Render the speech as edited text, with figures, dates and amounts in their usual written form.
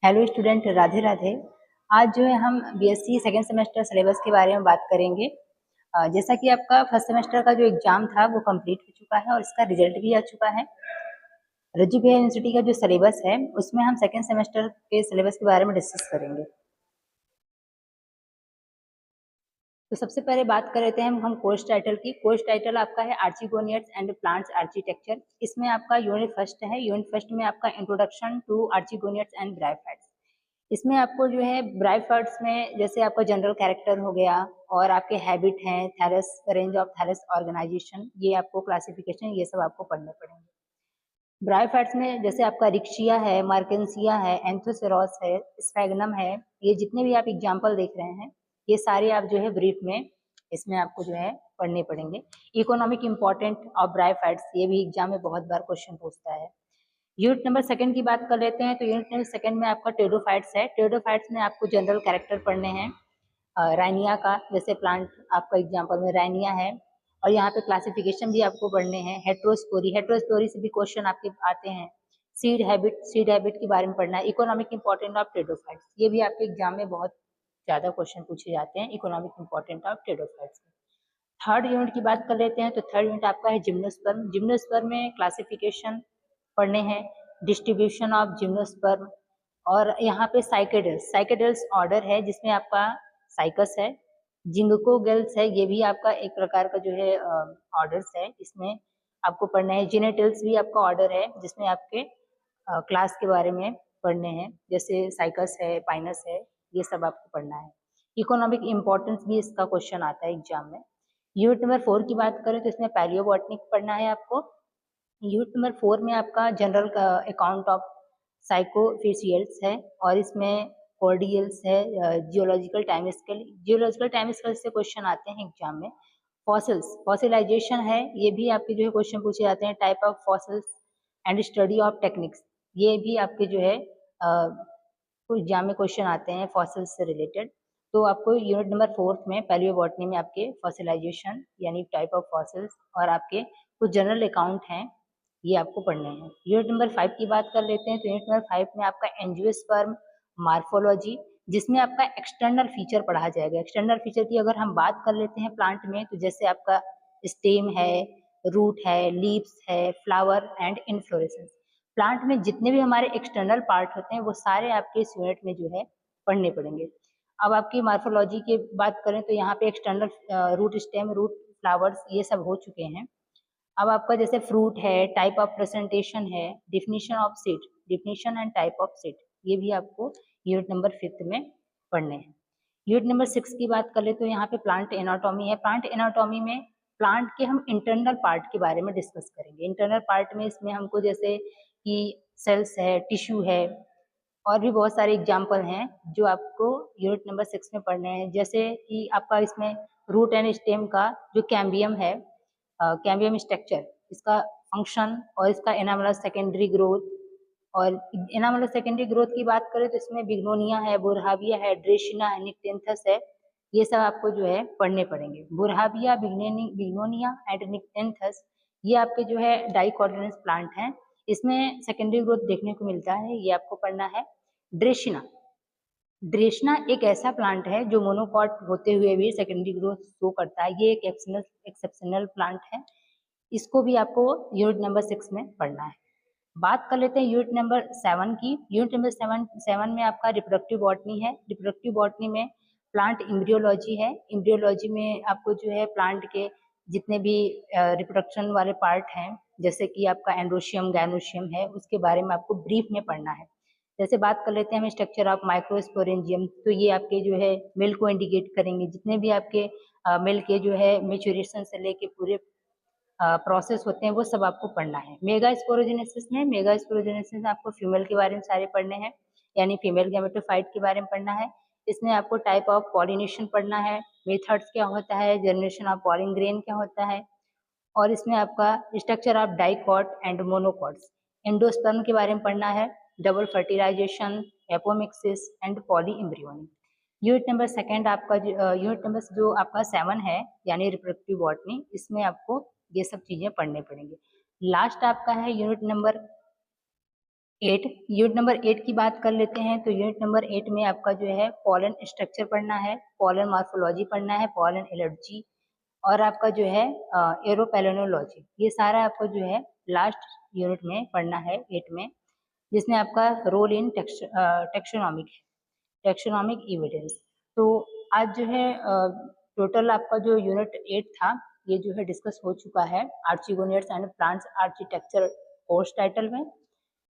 Hello student, Radhe Radhe. आज जो है हम बीएससी सेकेंड सेमेस्टर सिलेबस के बारे में बात करेंगे। जैसा कि आपका फर्स्ट सेमेस्टर का जो एग्जाम था वो कंप्लीट हो चुका है और इसका रिजल्ट भी आ चुका है। रज्जू विहार यूनिवर्सिटी का जो सिलेबस है उसमें हम सेकेंड सेमेस्टर के सिलेबस के बारे में डिस्कस करेंगे। तो सबसे पहले बात कर लेते हैं हम कोर्स टाइटल की। कोर्स टाइटल आपका है आर्चिगोनियड्स एंड प्लांट्स आर्किटेक्चर। इसमें आपका यूनिट फर्स्ट है। यूनिट फर्स्ट में आपका इंट्रोडक्शन टू आर्चिगोनियड्स एंड ब्रायोफाइट्स। इसमें आपको जो है ब्रायोफाइट्स में जैसे आपका जनरल कैरेक्टर हो गया और आपके हैबिट हैं, thallus, range of thallus organisation, ये आपको क्लासिफिकेशन, ये सब आपको पढ़ने पड़ेंगे। ब्रायोफाइट्स में जैसे आपका रिक्शिया है, मार्केंसिया है, एंथोसेरॉस है, स्फैग्नम है, ये जितने भी आप एग्जाम्पल देख रहे हैं ये सारे आप जो है ब्रीफ में इसमें आपको जो है पढ़ने पड़ेंगे। इकोनॉमिक इंपॉर्टेंट ऑफ ब्रायोफाइट्स, ये भी एग्जाम में बहुत बार क्वेश्चन पूछता है। यूनिट नंबर सेकंड की बात कर लेते हैं तो यूनिट नंबर सेकंड में आपका टेडोफाइट्स है। टेडोफाइट्स में आपको जनरल कैरेक्टर पढ़ने हैं राइनिया का, जैसे प्लांट आपका एग्जांपल में राइनिया है। और यहाँ पे क्लासिफिकेशन भी आपको पढ़ने हैं। हेट्रोस्पोरी, हेट्रोस्पोरी से भी क्वेश्चन आपके आते हैं। सीड हैबिट, सीड हैबिट के बारे में पढ़ना है। इकोनॉमिक इंपॉर्टेंट ऑफ टेडोफाइट्स, ये भी आपके एग्जाम में बहुत ज्यादा क्वेश्चन पूछे जाते हैं, economic important of टेडोफाइट्स। Third unit की बात कर लेते हैं तो थर्ड यूनिट आपका है जिम्नोस्पर्म। जिम्नोस्पर्म में क्लासिफिकेशन पढ़ने हैं, डिस्ट्रीब्यूशन ऑफ जिम्नोस्पर्म, और यहाँ पे साइकेडल्स, साइकेडल्स ऑर्डर है जिसमें आपका साइकस है, जिंगकोगेल्स है, ये भी आपका एक प्रकार का जो है ऑर्डर्स है, इसमें आपको पढ़ना है। जिनेटिल्स भी आपका ऑर्डर है जिसमें आपके क्लास के बारे में पढ़ने हैं, जैसे साइकस है, पाइनस है, ये सब आपको पढ़ना है। इकोनॉमिक इंपॉर्टेंस भी इसका क्वेश्चन आता है एग्जाम में। यूनिट नंबर 4 की बात करें तो इसमें पैलियोबॉटनिक पढ़ना है आपको। यूनिट नंबर 4 में आपका जनरल का अकाउंट ऑफ साइकोफिशियल्स है और इसमें कॉर्डियल्स है, geological time scale, geological time scale से क्वेश्चन आते हैं एग्जाम में। फॉसिल्स, फॉसिलाइजेशन है, ये भी आपके जो है क्वेश्चन पूछे जाते हैं। Type of fossils and study of techniques, ये भी आपके जो है कुछ एग्जाम में क्वेश्चन आते हैं फॉसिल्स से रिलेटेड। तो आपको यूनिट नंबर 4 में पैलियोबॉटनी में आपके फॉसिलाइजेशन यानी टाइप ऑफ फॉसिल्स और आपके कुछ जनरल अकाउंट हैं, ये आपको पढ़ने हैं। यूनिट नंबर 5 की बात कर लेते हैं तो यूनिट नंबर 5 में आपका एंजियोस्पर्म मार्फोलॉजी, जिसमें आपका एक्सटर्नल फीचर पढ़ा जाएगा। एक्सटर्नल फीचर की अगर हम बात कर लेते हैं प्लांट में तो जैसे आपका स्टेम है, रूट है, लीव्स है, फ्लावर एंड इन्फ्लोरेसेंस। प्लांट में जितने भी हमारे एक्सटर्नल पार्ट होते हैं वो सारे आपके इस यूनिट में जो है पढ़ने पड़ेंगे। अब आपकी मार्फोलॉजी की बात करें तो यहाँ पे external root, stem, root, flowers, ये सब हो चुके हैं। अब आपका जैसे फ्रूट है, टाइप ऑफ प्रेजेंटेशन है, definition of seed, definition and type of seed, ये भी आपको यूनिट नंबर 5 में पढ़ने हैं। यूनिट नंबर 6 की बात कर ले तो यहाँ पे प्लांट एनाटॉमी है। प्लांट एनाटॉमी में प्लांट के हम इंटरनल पार्ट के बारे में डिस्कस करेंगे। इंटरनल पार्ट में इसमें हमको जैसे कि सेल्स है, टिश्यू है, और भी बहुत सारे एग्जाम्पल हैं जो आपको यूनिट नंबर 6 में पढ़ने हैं। जैसे कि आपका इसमें रूट एंड स्टेम का जो कैम्बियम है, कैम्बियम स्ट्रक्चर, इसका फंक्शन और इसका एनामलस सेकेंडरी ग्रोथ। और एनामलस सेकेंडरी ग्रोथ की बात करें तो इसमें बिग्नोनिया है, बुरहाबिया है, ड्रेशिना है, निक्टेंथस है, ये सब आपको जो है पढ़ने पड़ेंगे। बुरहाबिया, बिग्नोनिया एंड निक्टेंथस, ये आपके जो है डाइकोटिलेडोनस प्लांट हैं, इसमें सेकेंडरी ग्रोथ देखने को मिलता है, ये आपको पढ़ना है। ड्रेशिना, ड्रेशना एक ऐसा प्लांट है जो मोनोकॉट होते हुए भी सेकेंडरी ग्रोथ शो करता है, ये एक एक्सेप्शनल प्लांट है, इसको भी आपको यूनिट नंबर 6 में पढ़ना है। बात कर लेते हैं यूनिट नंबर 7 की। यूनिट नंबर 7 में आपका रिप्रोडक्टिव बॉटनी है। रिप्रोडक्टिव बॉटनी में प्लांट एम्ब्रियोलॉजी है। एम्ब्रियोलॉजी में आपको जो है प्लांट के जितने भी रिप्रोडक्शन वाले पार्ट हैं, जैसे कि आपका एंड्रोशियम, गैनोशियम है, उसके बारे में आपको ब्रीफ में पढ़ना है। जैसे बात कर लेते हैं हम स्ट्रक्चर ऑफ माइक्रोस्पोरेंजियम, तो ये आपके जो है मिल्क को इंडिकेट करेंगे। जितने भी आपके मिल्क के जो है मेच्योरेशन से लेके पूरे प्रोसेस होते हैं वो सब आपको पढ़ना है। मेगा स्पोरोजेनेसिस में, मेगा स्पोरोजेनेसिस में आपको फीमेल के बारे में सारे पढ़ने हैं, यानी फीमेल गैमेटोफाइट के बारे में पढ़ना है। इसमें आपको टाइप ऑफ पॉलिनेशन पढ़ना है, मेथड्स क्या होता है, जनरेशन ऑफ पॉलिन ग्रेन क्या होता है, और इसमें आपका structure of dicot and monocots. Endosperm के बारे में पढ़ना है, double fertilisation, apomixis and poly embryonic. Unit number second आपका यूनिट नंबर जो आपका 7 है यानी रिप्रोडक्टिव बॉटनी, इसमें आपको ये सब चीजें पढ़ने पड़ेंगे। लास्ट आपका है यूनिट नंबर 8 यूनिट नंबर 8 की बात कर लेते हैं। तो यूनिट नंबर 8 में आपका जो है पॉलन स्ट्रक्चर पढ़ना है, पॉलन मॉर्फोलॉजी पढ़ना है, पॉलन एलर्जी और आपका जो है एरोपेलेनोलॉजी, ये सारा आपको जो है लास्ट यूनिट में पढ़ना है 8 में, जिसमें आपका रोल इन टेक्सोनॉमिक है, टेक्सोनॉमिक एविडेंस। तो आज जो है टोटल आपका जो यूनिट 8 था ये जो है डिस्कस हो चुका है, archegoniates and plants architecture course title में।